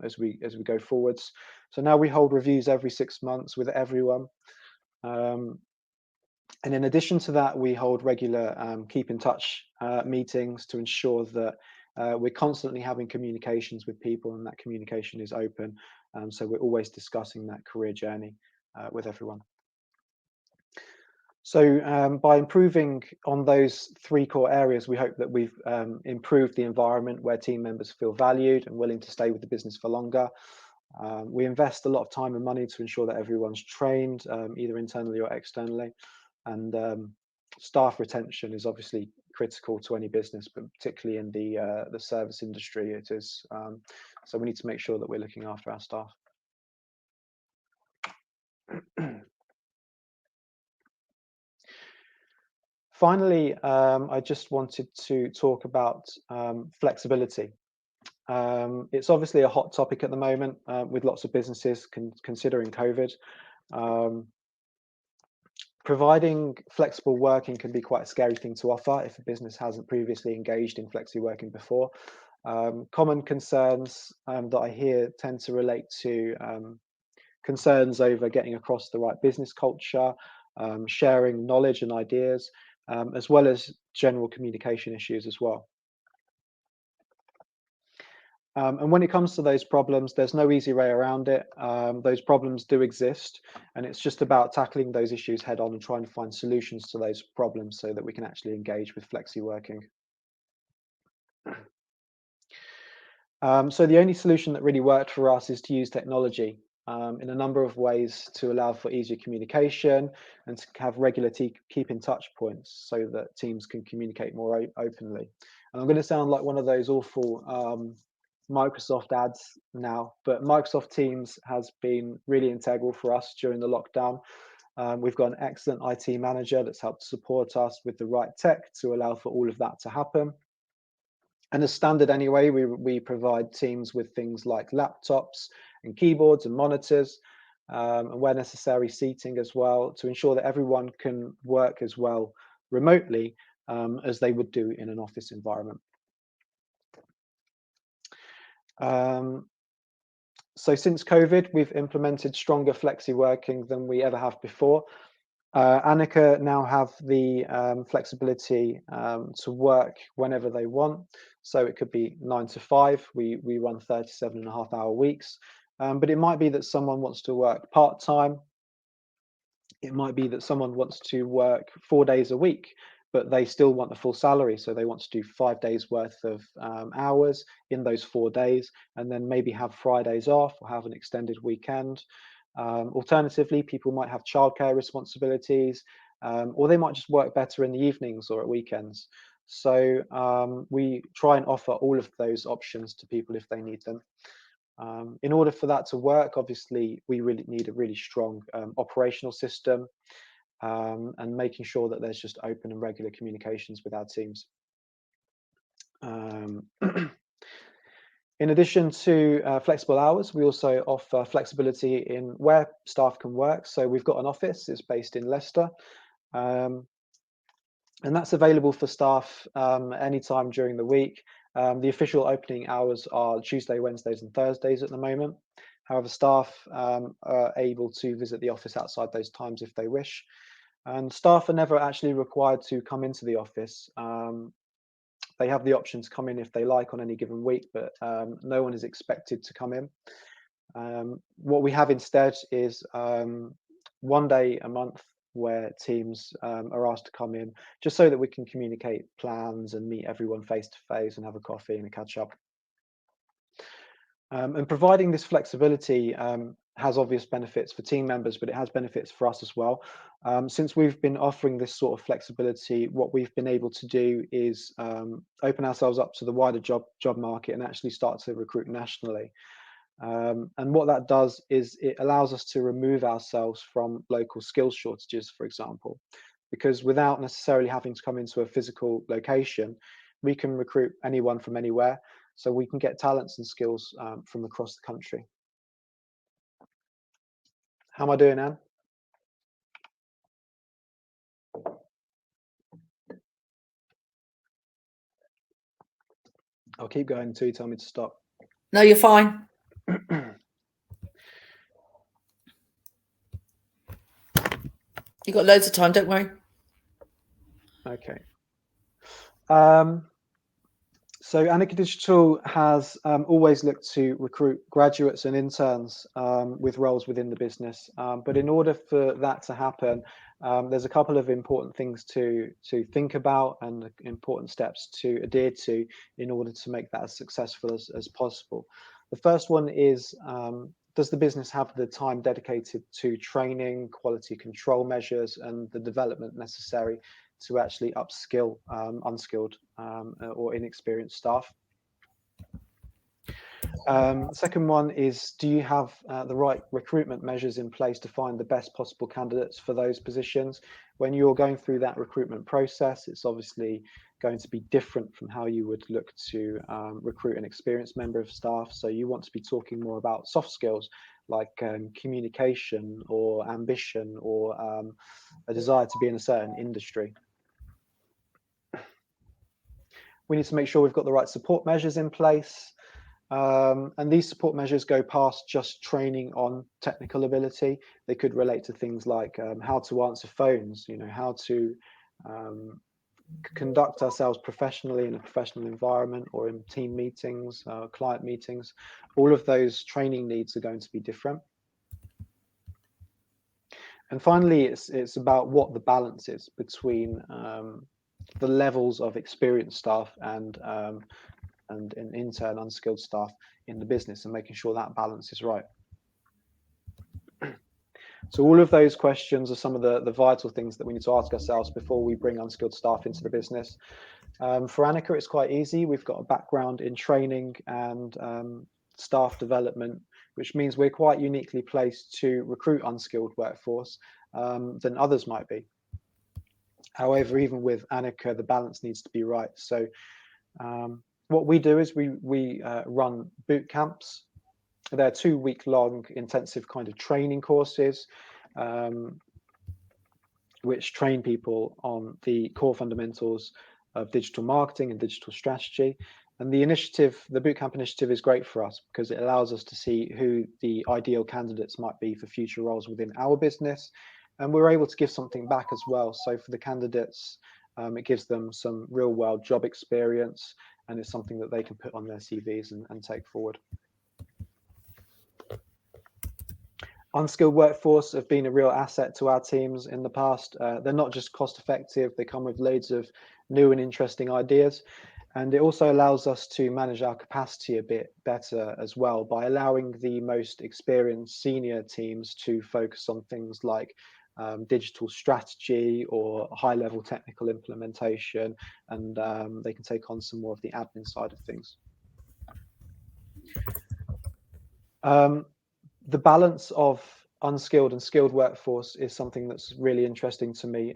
as we go forwards. So now we hold reviews every 6 months with everyone. And in addition to that, we hold regular keep in touch meetings to ensure that we're constantly having communications with people, and that communication is open. So we're always discussing that career journey with everyone. So by improving on those three core areas, we hope that we've improved the environment where team members feel valued and willing to stay with the business for longer. We invest a lot of time and money to ensure that everyone's trained, either internally or externally. And staff retention is obviously critical to any business, but particularly in the service industry, it is. So we need to make sure that we're looking after our staff. Finally, I just wanted to talk about flexibility. It's obviously a hot topic at the moment with lots of businesses considering COVID. Providing flexible working can be quite a scary thing to offer if a business hasn't previously engaged in flexi working before. Common concerns that I hear tend to relate to concerns over getting across the right business culture, sharing knowledge and ideas, as well as general communication issues as well. And when it comes to those problems, there's no easy way around it. Those problems do exist, and it's just about tackling those issues head on and trying to find solutions to those problems so that we can actually engage with flexi working. So the only solution that really worked for us is to use technology in a number of ways to allow for easier communication and to have regular keep in touch points so that teams can communicate more openly. And I'm going to sound like one of those awful Microsoft ads now, but Microsoft Teams has been really integral for us during the lockdown. We've got an excellent IT manager that's helped support us with the right tech to allow for all of that to happen. And as standard anyway, we provide teams with things like laptops and keyboards and monitors, and where necessary, seating as well, to ensure that everyone can work as well remotely as they would do in an office environment. So since COVID, we've implemented stronger flexi working than we ever have before. Anicca now have the flexibility to work whenever they want. So it could be 9 to 5. We run 37.5-hour weeks. But it might be that someone wants to work part-time. It might be that someone wants to work 4 days a week, but they still want the full salary. So they want to do 5 days worth of hours in those 4 days, and then maybe have Fridays off or have an extended weekend. Alternatively, people might have childcare responsibilities, or they might just work better in the evenings or at weekends. So we try and offer all of those options to people if they need them. In order for that to work, obviously, we really need a really strong operational system and making sure that there's just open and regular communications with our teams. In addition to flexible hours, we also offer flexibility in where staff can work. So we've got an office, it's based in Leicester, and that's available for staff anytime during the week. The official opening hours are Tuesday, Wednesdays and Thursdays at the moment. However, staff are able to visit the office outside those times if they wish. And staff are never actually required to come into the office. They have the option to come in if they like on any given week, but no one is expected to come in. What we have instead is 1 day a month where teams are asked to come in, just so that we can communicate plans and meet everyone face to face and have a coffee and a catch up. And providing this flexibility has obvious benefits for team members, but it has benefits for us as well. Since we've been offering this sort of flexibility, what we've been able to do is open ourselves up to the wider job market and actually start to recruit nationally. And what that does is it allows us to remove ourselves from local skills shortages, for example, because without necessarily having to come into a physical location, we can recruit anyone from anywhere. So we can get talents and skills from across the country. How am I doing, Anne? I'll keep going until you tell me to stop. No, you're fine. You've got loads of time, don't worry. Okay. So Anicca Digital has always looked to recruit graduates and interns with roles within the business. But in order for that to happen, there's a couple of important things to think about and important steps to adhere to in order to make that as successful as possible. The first one is, does the business have the time dedicated to training, quality control measures, and the development necessary to actually upskill unskilled or inexperienced staff? Second one is, do you have the right recruitment measures in place to find the best possible candidates for those positions? When you're going through that recruitment process, it's obviously going to be different from how you would look to recruit an experienced member of staff. So you want to be talking more about soft skills like communication or ambition or a desire to be in a certain industry. We need to make sure we've got the right support measures in place. And these support measures go past just training on technical ability. They could relate to things like how to answer phones, how to conduct ourselves professionally in a professional environment or in team meetings, client meetings. All of those training needs are going to be different. And finally, it's about what the balance is between the levels of experienced staff and an intern unskilled staff in the business, and making sure that balance is right. So all of those questions are some of the vital things that we need to ask ourselves before we bring unskilled staff into the business. For Anicca, it's quite easy. We've got a background in training and staff development, which means we're quite uniquely placed to recruit unskilled workforce than others might be. However, even with Anicca, the balance needs to be right. So what we do is we run boot camps. They're 2-week-long intensive kind of training courses, which train people on the core fundamentals of digital marketing and digital strategy. And the bootcamp initiative is great for us because it allows us to see who the ideal candidates might be for future roles within our business. And we're able to give something back as well. So for the candidates, it gives them some real world job experience, and it's something that they can put on their CVs and take forward. Unskilled workforce have been a real asset to our teams in the past. They're not just cost effective, they come with loads of new and interesting ideas. And it also allows us to manage our capacity a bit better as well by allowing the most experienced senior teams to focus on things like digital strategy or high-level technical implementation, and they can take on some more of the admin side of things. The balance of unskilled and skilled workforce is something that's really interesting to me.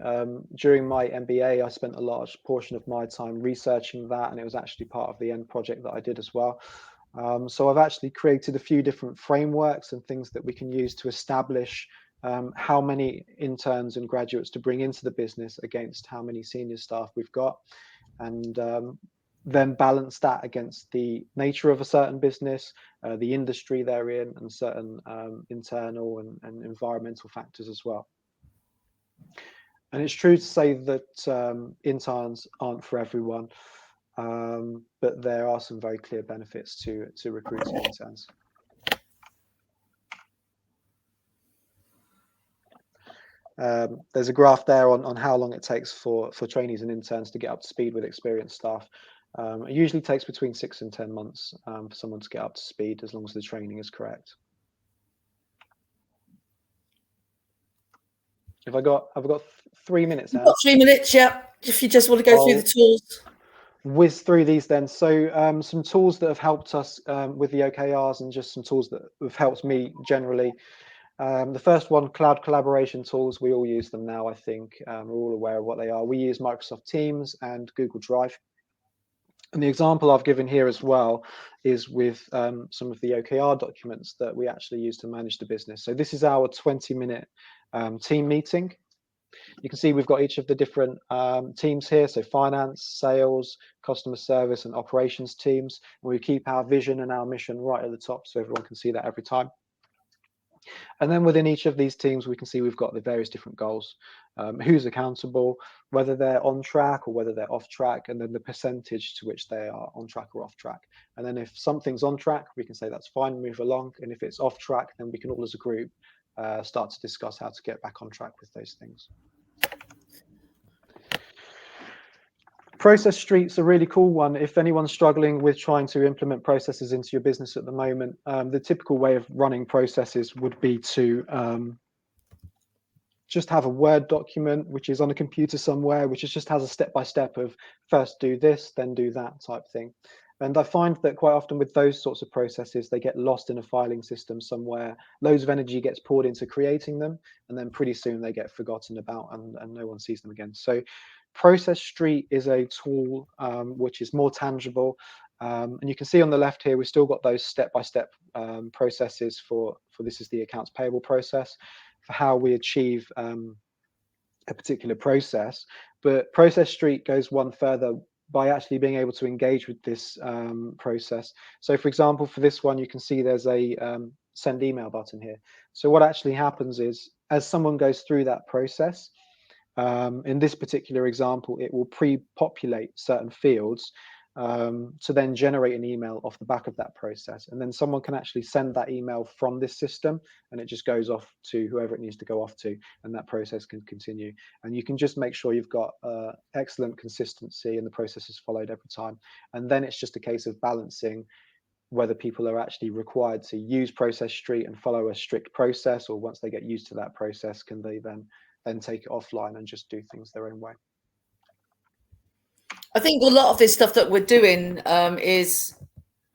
During my MBA, I spent a large portion of my time researching that, and it was actually part of the end project that I did as well. So I've actually created a few different frameworks and things that we can use to establish how many interns and graduates to bring into the business against how many senior staff we've got, and then balance that against the nature of a certain business, the industry they're in, and certain internal and environmental factors as well. And it's true to say that interns aren't for everyone, but there are some very clear benefits to recruiting interns. There's a graph there on how long it takes for trainees and interns to get up to speed with experienced staff. It usually takes between 6 and 10 months for someone to get up to speed, as long as the training is correct. I've got 3 minutes now. You've got 3 minutes, yeah. If you just want to go through the tools. Whiz through these then. So some tools that have helped us with the OKRs, and just some tools that have helped me generally. The first one, cloud collaboration tools. We all use them now, I think. We're all aware of what they are. We use Microsoft Teams and Google Drive. And the example I've given here as well is with some of the OKR documents that we actually use to manage the business. So this is our 20-minute team meeting. You can see we've got each of the different teams here. So finance, sales, customer service, and operations teams. And we keep our vision and our mission right at the top so everyone can see that every time. And then within each of these teams, we can see we've got the various different goals, who's accountable, whether they're on track or whether they're off track, and then the percentage to which they are on track or off track. And then if something's on track, we can say that's fine, move along. And if it's off track, then we can all as a group start to discuss how to get back on track with those things. Process Street's a really cool one. If anyone's struggling with trying to implement processes into your business at the moment, the typical way of running processes would be to just have a Word document, which is on a computer somewhere, which just has a step-by-step of first do this, then do that type thing. And I find that quite often with those sorts of processes, they get lost in a filing system somewhere. Loads of energy gets poured into creating them, and then pretty soon they get forgotten about and no one sees them again. So Process Street is a tool which is more tangible. And you can see on the left here, we've still got those step-by-step processes for this is the accounts payable process, for how we achieve a particular process. But Process Street goes one further by actually being able to engage with this process. So for example, for this one, you can see there's a send email button here. So what actually happens is, as someone goes through that process, In this particular example, it will pre-populate certain fields to then generate an email off the back of that process. And then someone can actually send that email from this system, and it just goes off to whoever it needs to go off to, and that process can continue. And you can just make sure you've got excellent consistency and the process is followed every time. And then it's just a case of balancing whether people are actually required to use Process Street and follow a strict process, or once they get used to that process, can they then take it offline and just do things their own way. I think a lot of this stuff that we're doing is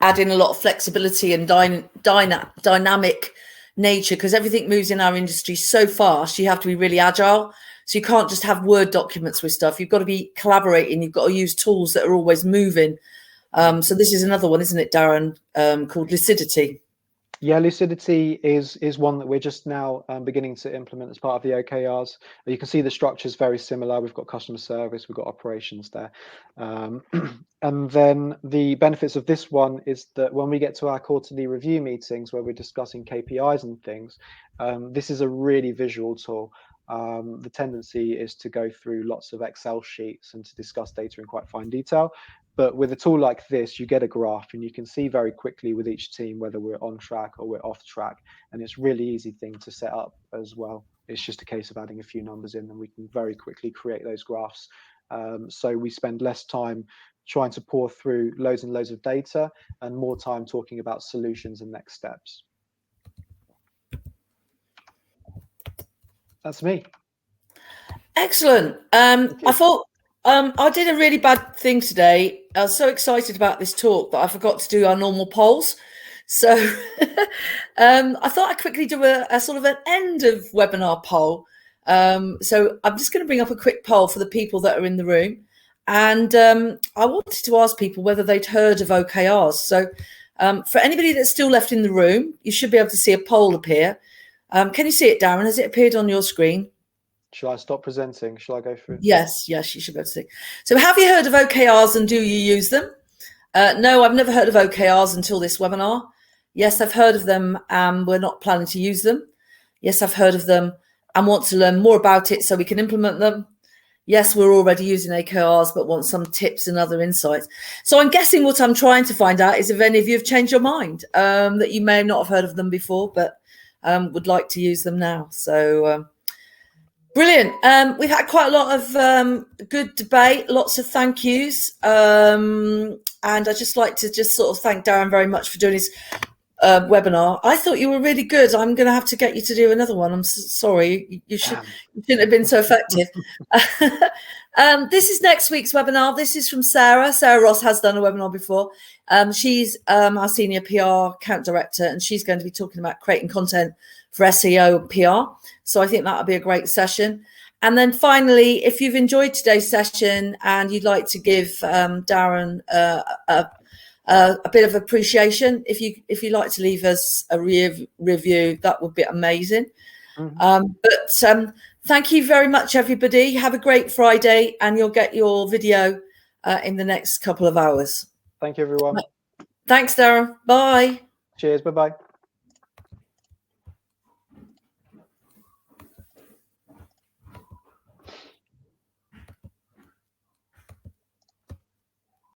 adding a lot of flexibility and dynamic nature, because everything moves in our industry so fast. You have to be really agile. So you can't just have Word documents with stuff. You've got to be collaborating. You've got to use tools that are always moving. So this is another one, isn't it, Darren, called Lucidity? Yeah, Lucidity is one that we're just now beginning to implement as part of the OKRs. You can see the structure is very similar. We've got customer service, we've got operations there. And then the benefits of this one is that when we get to our quarterly review meetings where we're discussing KPIs and things, this is a really visual tool. The tendency is to go through lots of Excel sheets and to discuss data in quite fine detail. But with a tool like this, you get a graph and you can see very quickly with each team whether we're on track or we're off track. And it's a really easy thing to set up as well. It's just a case of adding a few numbers in and we can very quickly create those graphs. So we spend less time trying to pour through loads and loads of data and more time talking about solutions and next steps. That's me. Excellent. I thought I did a really bad thing today. I was so excited about this talk that I forgot to do our normal polls. So I thought I'd quickly do a sort of an end of webinar poll. So I'm just going to bring up a quick poll for the people that are in the room. And I wanted to ask people whether they'd heard of OKRs. So for anybody that's still left in the room, you should be able to see a poll appear. Can you see it, Darren? Has it appeared on your screen? Shall I stop presenting? Shall I go through? Yes, you should be able to see. So have you heard of OKRs and do you use them? No, I've never heard of OKRs until this webinar. Yes, I've heard of them and we're not planning to use them. Yes, I've heard of them and want to learn more about it so we can implement them. Yes, we're already using OKRs but want some tips and other insights. So I'm guessing what I'm trying to find out is if any of you have changed your mind, that you may not have heard of them before but would like to use them now. So brilliant. We've had quite a lot of good debate, lots of thank yous. And I'd just like to sort of thank Darren very much for doing his webinar. I thought you were really good. I'm going to have to get you to do another one. I'm sorry. You shouldn't have been so effective. This is next week's webinar. This is from Sarah. Sarah Ross has done a webinar before. She's our senior PR account director, and she's going to be talking about creating content for SEO and PR. So I think that'll be a great session. And then finally, if you've enjoyed today's session and you'd like to give Darren a bit of appreciation, if you'd like to leave us a review, that would be amazing. Mm-hmm. Thank you very much, everybody. Have a great Friday, and you'll get your video in the next couple of hours. Thank you, everyone. Thanks, Darren. Bye. Cheers. Bye-bye.